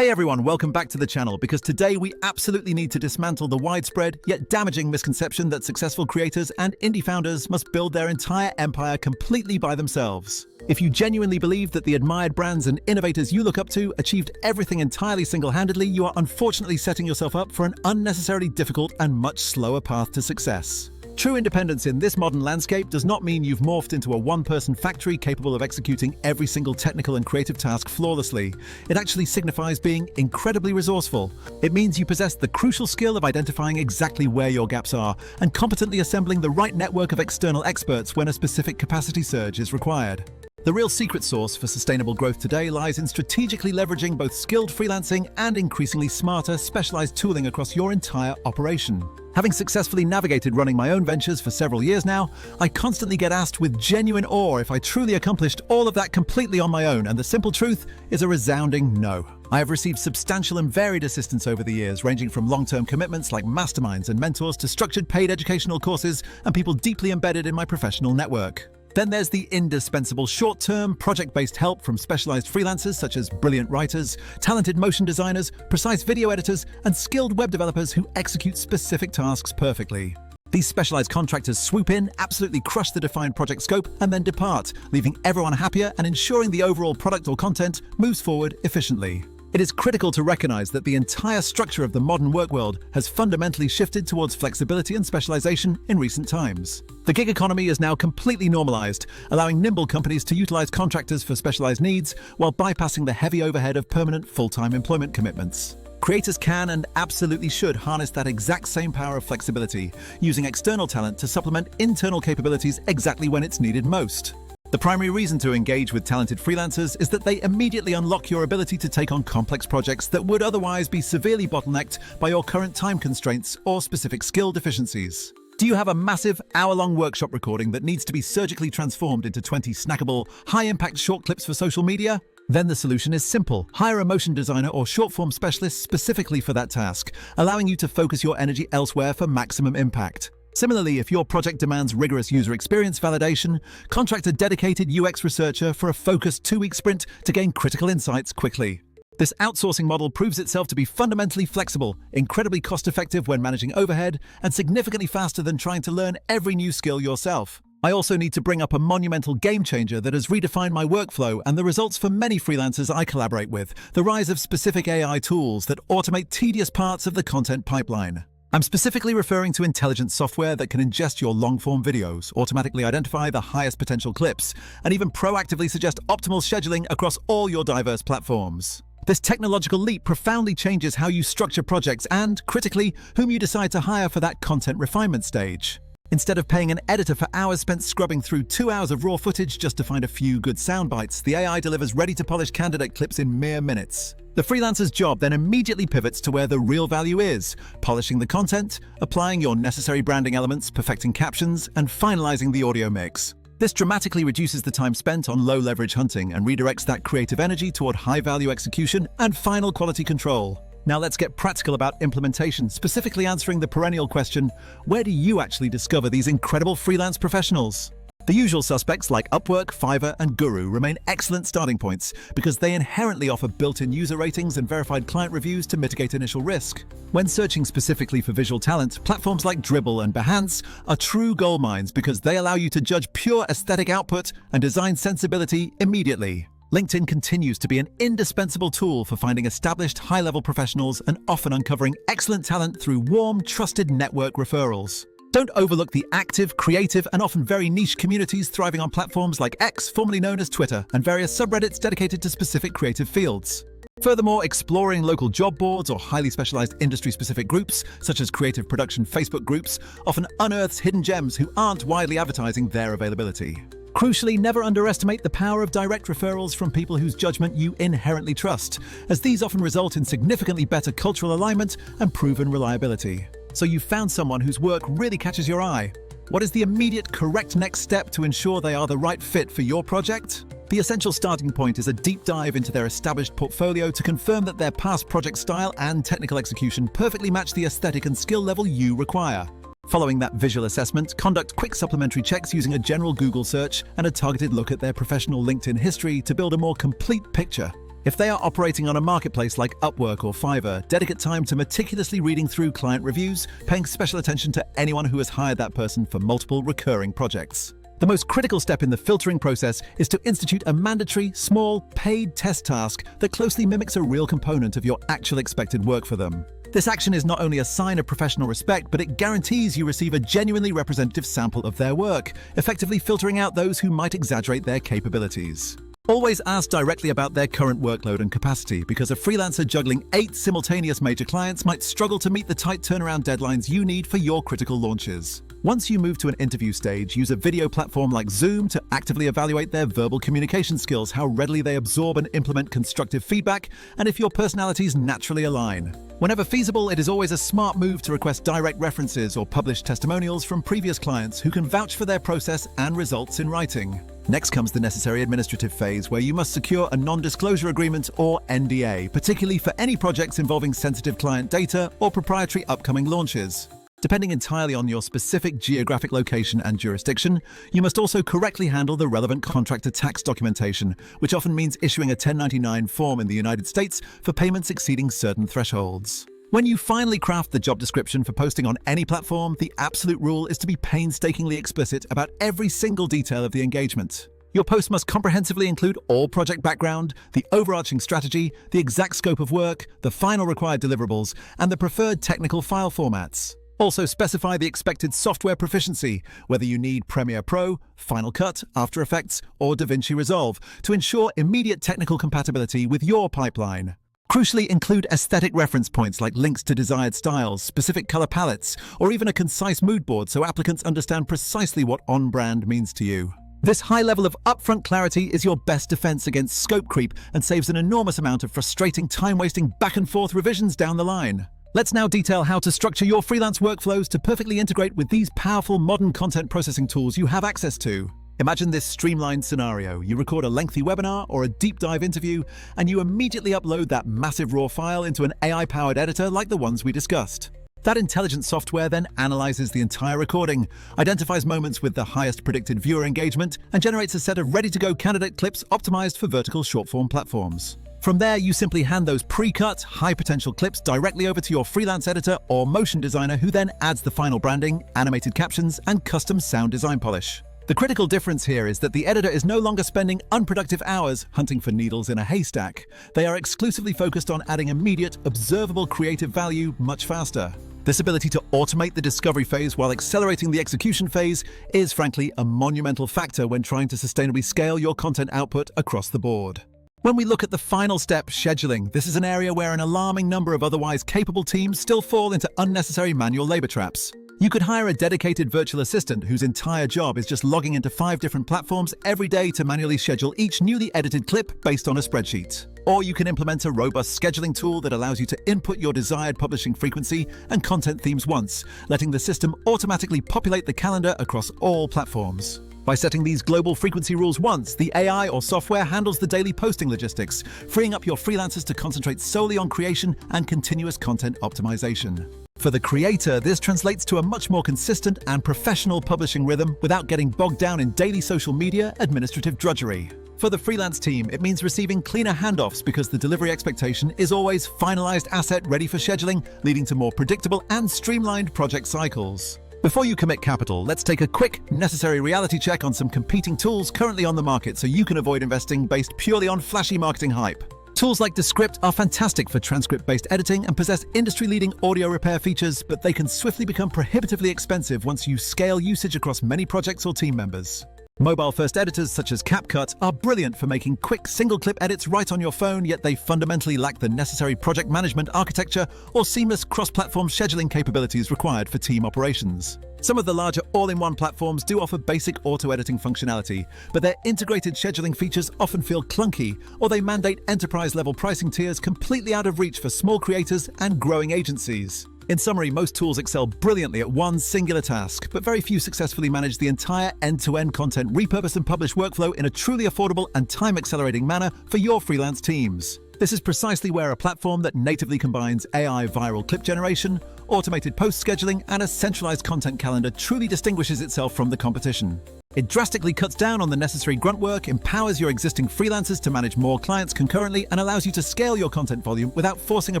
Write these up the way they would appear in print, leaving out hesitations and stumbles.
Hey everyone, welcome back to the channel because today we absolutely need to dismantle the widespread yet damaging misconception that successful creators and indie founders must build their entire empire completely by themselves. If you genuinely believe that the admired brands and innovators you look up to achieved everything entirely single-handedly, you are unfortunately setting yourself up for an unnecessarily difficult and much slower path to success. True independence in this modern landscape does not mean you've morphed into a one-person factory capable of executing every single technical and creative task flawlessly. It actually signifies being incredibly resourceful. It means you possess the crucial skill of identifying exactly where your gaps are and competently assembling the right network of external experts when a specific capacity surge is required. The real secret sauce for sustainable growth today lies in strategically leveraging both skilled freelancing and increasingly smarter, specialized tooling across your entire operation. Having successfully navigated running my own ventures for several years now, I constantly get asked with genuine awe if I truly accomplished all of that completely on my own, and the simple truth is a resounding no. I have received substantial and varied assistance over the years, ranging from long-term commitments like masterminds and mentors to structured paid educational courses and people deeply embedded in my professional network. Then there's the indispensable short-term, project-based help from specialized freelancers such as brilliant writers, talented motion designers, precise video editors, and skilled web developers who execute specific tasks perfectly. These specialized contractors swoop in, absolutely crush the defined project scope, and then depart, leaving everyone happier and ensuring the overall product or content moves forward efficiently. It is critical to recognize that the entire structure of the modern work world has fundamentally shifted towards flexibility and specialization in recent times. The gig economy is now completely normalized, allowing nimble companies to utilize contractors for specialized needs while bypassing the heavy overhead of permanent full-time employment commitments. Creators can and absolutely should harness that exact same power of flexibility, using external talent to supplement internal capabilities exactly when it's needed most. The primary reason to engage with talented freelancers is that they immediately unlock your ability to take on complex projects that would otherwise be severely bottlenecked by your current time constraints or specific skill deficiencies. Do you have a massive hour-long workshop recording that needs to be surgically transformed into 20 snackable, high-impact short clips for social media? Then the solution is simple. Hire a motion designer or short-form specialist specifically for that task, allowing you to focus your energy elsewhere for maximum impact. Similarly, if your project demands rigorous user experience validation, contract a dedicated UX researcher for a focused 2-week sprint to gain critical insights quickly. This outsourcing model proves itself to be fundamentally flexible, incredibly cost-effective when managing overhead, and significantly faster than trying to learn every new skill yourself. I also need to bring up a monumental game changer that has redefined my workflow and the results for many freelancers I collaborate with: the rise of specific AI tools that automate tedious parts of the content pipeline. I'm specifically referring to intelligent software that can ingest your long-form videos, automatically identify the highest potential clips, and even proactively suggest optimal scheduling across all your diverse platforms. This technological leap profoundly changes how you structure projects and, critically, whom you decide to hire for that content refinement stage. Instead of paying an editor for hours spent scrubbing through 2 hours of raw footage just to find a few good sound bites, the AI delivers ready-to-polish candidate clips in mere minutes. The freelancer's job then immediately pivots to where the real value is: polishing the content, applying your necessary branding elements, perfecting captions, and finalizing the audio mix. This dramatically reduces the time spent on low-leverage hunting and redirects that creative energy toward high-value execution and final quality control. Now let's get practical about implementation, specifically answering the perennial question: where do you actually discover these incredible freelance professionals? The usual suspects like Upwork, Fiverr, and Guru remain excellent starting points because they inherently offer built-in user ratings and verified client reviews to mitigate initial risk. When searching specifically for visual talent, platforms like Dribbble and Behance are true goldmines because they allow you to judge pure aesthetic output and design sensibility immediately. LinkedIn continues to be an indispensable tool for finding established high-level professionals and often uncovering excellent talent through warm, trusted network referrals. Don't overlook the active, creative, and often very niche communities thriving on platforms like X, formerly known as Twitter, and various subreddits dedicated to specific creative fields. Furthermore, exploring local job boards or highly specialized industry-specific groups, such as creative production Facebook groups, often unearths hidden gems who aren't widely advertising their availability. Crucially, never underestimate the power of direct referrals from people whose judgment you inherently trust, as these often result in significantly better cultural alignment and proven reliability. So you've found someone whose work really catches your eye. What is the immediate correct next step to ensure they are the right fit for your project? The essential starting point is a deep dive into their established portfolio to confirm that their past project style and technical execution perfectly match the aesthetic and skill level you require. Following that visual assessment, conduct quick supplementary checks using a general Google search and a targeted look at their professional LinkedIn history to build a more complete picture. If they are operating on a marketplace like Upwork or Fiverr, dedicate time to meticulously reading through client reviews, paying special attention to anyone who has hired that person for multiple recurring projects. The most critical step in the filtering process is to institute a mandatory, small, paid test task that closely mimics a real component of your actual expected work for them. This action is not only a sign of professional respect, but it guarantees you receive a genuinely representative sample of their work, effectively filtering out those who might exaggerate their capabilities. Always ask directly about their current workload and capacity, because a freelancer juggling 8 simultaneous major clients might struggle to meet the tight turnaround deadlines you need for your critical launches. Once you move to an interview stage, use a video platform like Zoom to actively evaluate their verbal communication skills, how readily they absorb and implement constructive feedback, and if your personalities naturally align. Whenever feasible, it is always a smart move to request direct references or publish testimonials from previous clients who can vouch for their process and results in writing. Next comes the necessary administrative phase, where you must secure a non-disclosure agreement or NDA, particularly for any projects involving sensitive client data or proprietary upcoming launches. Depending entirely on your specific geographic location and jurisdiction, you must also correctly handle the relevant contractor tax documentation, which often means issuing a 1099 form in the United States for payments exceeding certain thresholds. When you finally craft the job description for posting on any platform, the absolute rule is to be painstakingly explicit about every single detail of the engagement. Your post must comprehensively include all project background, the overarching strategy, the exact scope of work, the final required deliverables, and the preferred technical file formats. Also specify the expected software proficiency, whether you need Premiere Pro, Final Cut, After Effects, or DaVinci Resolve, to ensure immediate technical compatibility with your pipeline. Crucially, include aesthetic reference points like links to desired styles, specific color palettes, or even a concise mood board so applicants understand precisely what on-brand means to you. This high level of upfront clarity is your best defense against scope creep and saves an enormous amount of frustrating, time-wasting back-and-forth revisions down the line. Let's now detail how to structure your freelance workflows to perfectly integrate with these powerful modern content processing tools you have access to. Imagine this streamlined scenario. You record a lengthy webinar or a deep dive interview, and you immediately upload that massive raw file into an AI-powered editor like the ones we discussed. That intelligent software then analyzes the entire recording, identifies moments with the highest predicted viewer engagement, and generates a set of ready-to-go candidate clips optimized for vertical short-form platforms. From there, you simply hand those pre-cut, high-potential clips directly over to your freelance editor or motion designer, who then adds the final branding, animated captions, and custom sound design polish. The critical difference here is that the editor is no longer spending unproductive hours hunting for needles in a haystack. They are exclusively focused on adding immediate, observable creative value much faster. This ability to automate the discovery phase while accelerating the execution phase is, frankly, a monumental factor when trying to sustainably scale your content output across the board. When we look at the final step, scheduling, this is an area where an alarming number of otherwise capable teams still fall into unnecessary manual labor traps. You could hire a dedicated virtual assistant whose entire job is just logging into 5 different platforms every day to manually schedule each newly edited clip based on a spreadsheet. Or you can implement a robust scheduling tool that allows you to input your desired publishing frequency and content themes once, letting the system automatically populate the calendar across all platforms. By setting these global frequency rules once, the AI or software handles the daily posting logistics, freeing up your freelancers to concentrate solely on creation and continuous content optimization. For the creator, this translates to a much more consistent and professional publishing rhythm without getting bogged down in daily social media administrative drudgery. For the freelance team, it means receiving cleaner handoffs because the delivery expectation is always finalized asset ready for scheduling, leading to more predictable and streamlined project cycles. Before you commit capital, let's take a quick, necessary reality check on some competing tools currently on the market so you can avoid investing based purely on flashy marketing hype. Tools like Descript are fantastic for transcript-based editing and possess industry-leading audio repair features, but they can swiftly become prohibitively expensive once you scale usage across many projects or team members. Mobile-first editors such as CapCut are brilliant for making quick single-clip edits right on your phone, yet they fundamentally lack the necessary project management architecture or seamless cross-platform scheduling capabilities required for team operations. Some of the larger all-in-one platforms do offer basic auto-editing functionality, but their integrated scheduling features often feel clunky, or they mandate enterprise-level pricing tiers completely out of reach for small creators and growing agencies. In summary, most tools excel brilliantly at one singular task, but very few successfully manage the entire end-to-end content repurpose and publish workflow in a truly affordable and time-accelerating manner for your freelance teams. This is precisely where a platform that natively combines AI viral clip generation, automated post scheduling, and a centralized content calendar truly distinguishes itself from the competition. It drastically cuts down on the necessary grunt work, empowers your existing freelancers to manage more clients concurrently, and allows you to scale your content volume without forcing a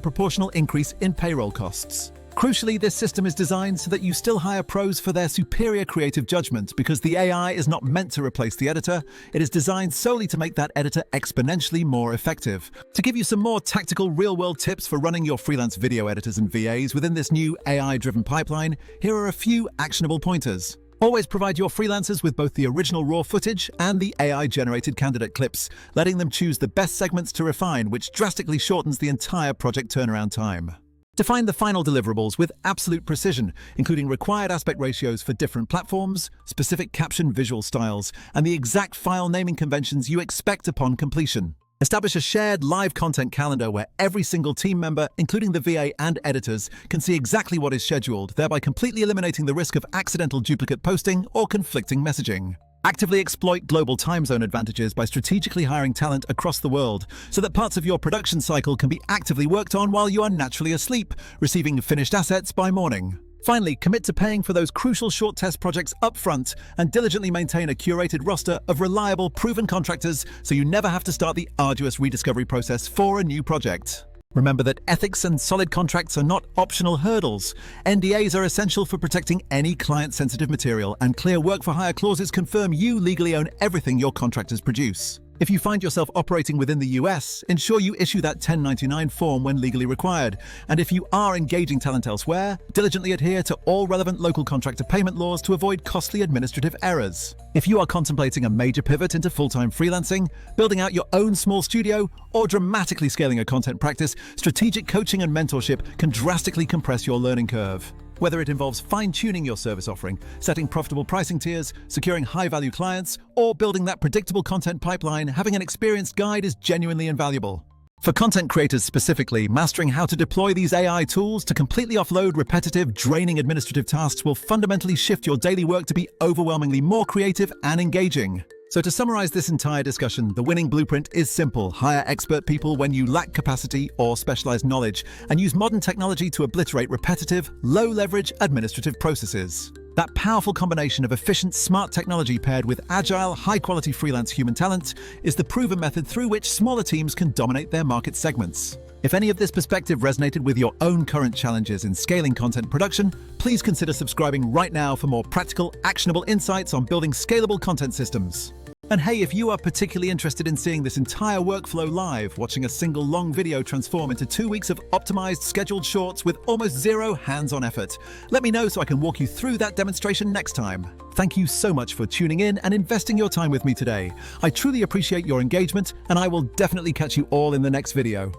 proportional increase in payroll costs. Crucially, this system is designed so that you still hire pros for their superior creative judgment, because the AI is not meant to replace the editor. It is designed solely to make that editor exponentially more effective. To give you some more tactical real-world tips for running your freelance video editors and VAs within this new AI-driven pipeline, here are a few actionable pointers. Always provide your freelancers with both the original raw footage and the AI-generated candidate clips, letting them choose the best segments to refine, which drastically shortens the entire project turnaround time. Define the final deliverables with absolute precision, including required aspect ratios for different platforms, specific caption visual styles, and the exact file naming conventions you expect upon completion. Establish a shared live content calendar where every single team member, including the VA and editors, can see exactly what is scheduled, thereby completely eliminating the risk of accidental duplicate posting or conflicting messaging. Actively exploit global time zone advantages by strategically hiring talent across the world so that parts of your production cycle can be actively worked on while you are naturally asleep, receiving finished assets by morning. Finally, commit to paying for those crucial short test projects upfront and diligently maintain a curated roster of reliable, proven contractors so you never have to start the arduous rediscovery process for a new project. Remember that ethics and solid contracts are not optional hurdles. NDAs are essential for protecting any client-sensitive material, and clear work-for-hire clauses confirm you legally own everything your contractors produce. If you find yourself operating within the US, ensure you issue that 1099 form when legally required. And if you are engaging talent elsewhere, diligently adhere to all relevant local contractor payment laws to avoid costly administrative errors. If you are contemplating a major pivot into full-time freelancing, building out your own small studio, or dramatically scaling a content practice, strategic coaching and mentorship can drastically compress your learning curve. Whether it involves fine-tuning your service offering, setting profitable pricing tiers, securing high-value clients, or building that predictable content pipeline, having an experienced guide is genuinely invaluable. For content creators specifically, mastering how to deploy these AI tools to completely offload repetitive, draining administrative tasks will fundamentally shift your daily work to be overwhelmingly more creative and engaging. So to summarize this entire discussion, the winning blueprint is simple. Hire expert people when you lack capacity or specialized knowledge, and use modern technology to obliterate repetitive, low-leverage administrative processes. That powerful combination of efficient, smart technology paired with agile, high-quality freelance human talent is the proven method through which smaller teams can dominate their market segments. If any of this perspective resonated with your own current challenges in scaling content production, please consider subscribing right now for more practical, actionable insights on building scalable content systems. And hey, if you are particularly interested in seeing this entire workflow live, watching a single long video transform into 2 weeks of optimized scheduled shorts with almost zero hands-on effort, let me know so I can walk you through that demonstration next time. Thank you so much for tuning in and investing your time with me today. I truly appreciate your engagement, and I will definitely catch you all in the next video.